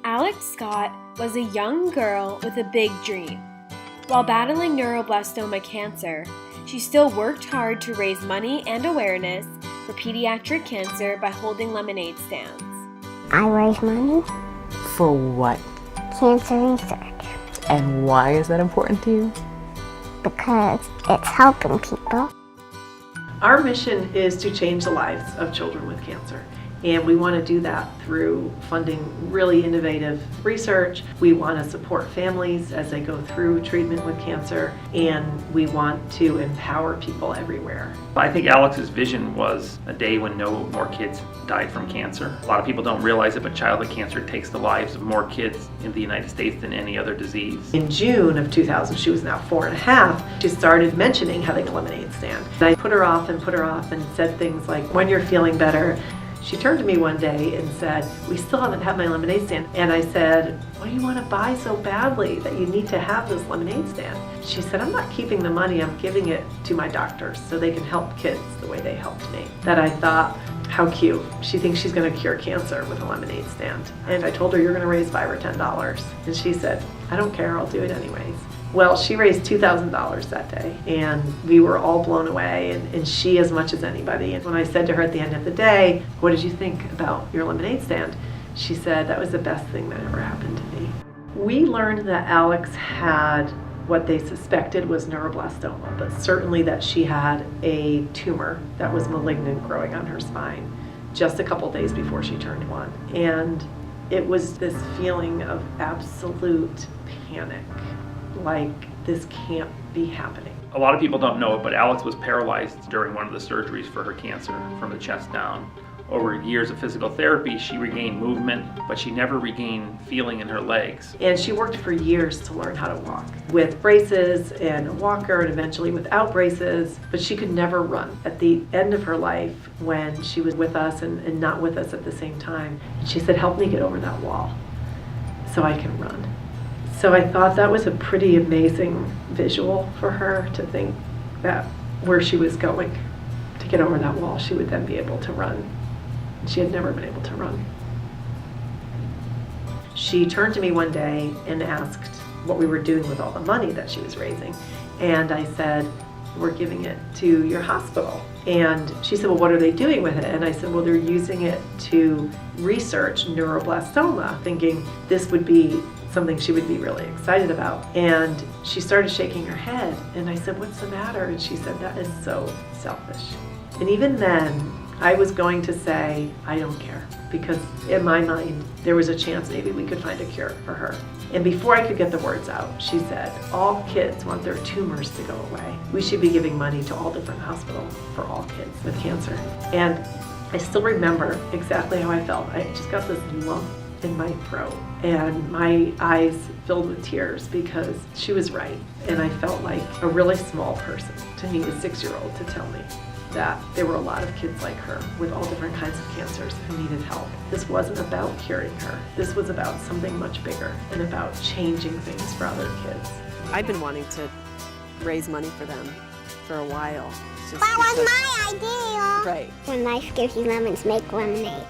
Alex Scott was a young girl with a big dream. While battling neuroblastoma cancer, she still worked hard to raise money and awareness for pediatric cancer by holding lemonade stands. I raise money For what? cancer research And why is that important to you? because it's helping people. Our mission is to change the lives of children with cancer. And we want to do that through funding really innovative research. We want to support families as they go through treatment with cancer. And we want to empower people everywhere. I think Alex's vision was a day when no more kids died from cancer. A lot of people don't realize it, but childhood cancer takes the lives of more kids in the United States than any other disease. In June of 2000, she was now 4.5, she started mentioning having a lemonade stand. I put her off and said things like, when you're feeling better. She turned to me one day and said, we still haven't had my lemonade stand. And I said, what do you want to buy so badly that you need to have this lemonade stand? She said, I'm not keeping the money, I'm giving it to my doctors so they can help kids the way they helped me. That I thought, how cute. She thinks she's going to cure cancer with a lemonade stand. And I told her, you're going to raise $5 or $10. And she said, I don't care, I'll do it anyways. Well, she raised $2,000 that day, and we were all blown away, and she as much as anybody. And when I said to her at the end of the day, what did you think about your lemonade stand? She said, that was the best thing that ever happened to me. We learned that Alex had what they suspected was neuroblastoma, but certainly that she had a tumor that was malignant growing on her spine just a couple days before she turned 1. And it was this feeling of absolute panic. Like, this can't be happening. A lot of people don't know it, but Alex was paralyzed during one of the surgeries for her cancer from the chest down. Over years of physical therapy, she regained movement, but she never regained feeling in her legs. And she worked for years to learn how to walk with braces and a walker, and eventually without braces, but she could never run. At the end of her life, when she was with us and not with us at the same time, she said, help me get over that wall so I can run. So I thought that was a pretty amazing visual for her, to think that where she was going to get over that wall, she would then be able to run. She had never been able to run. She turned to me one day and asked what we were doing with all the money that she was raising. And I said, we're giving it to your hospital. And she said, well, what are they doing with it? And I said, well, they're using it to research neuroblastoma, thinking this would be something she would be really excited about. And she started shaking her head. And I said, what's the matter? And she said, that is so selfish. And even then, I was going to say, I don't care. Because in my mind, there was a chance maybe we could find a cure for her. And before I could get the words out, she said, all kids want their tumors to go away. We should be giving money to all different hospitals for all kids with cancer. And I still remember exactly how I felt. I just got this lump in my throat, and my eyes filled with tears because she was right. And I felt like a really small person, to me, a 6-year-old, to tell me that there were a lot of kids like her with all different kinds of cancers who needed help. This wasn't about curing her. This was about something much bigger and about changing things for other kids. I've been wanting to raise money for them for a while. That was my idea. Right. When life gives you lemons, make lemonade.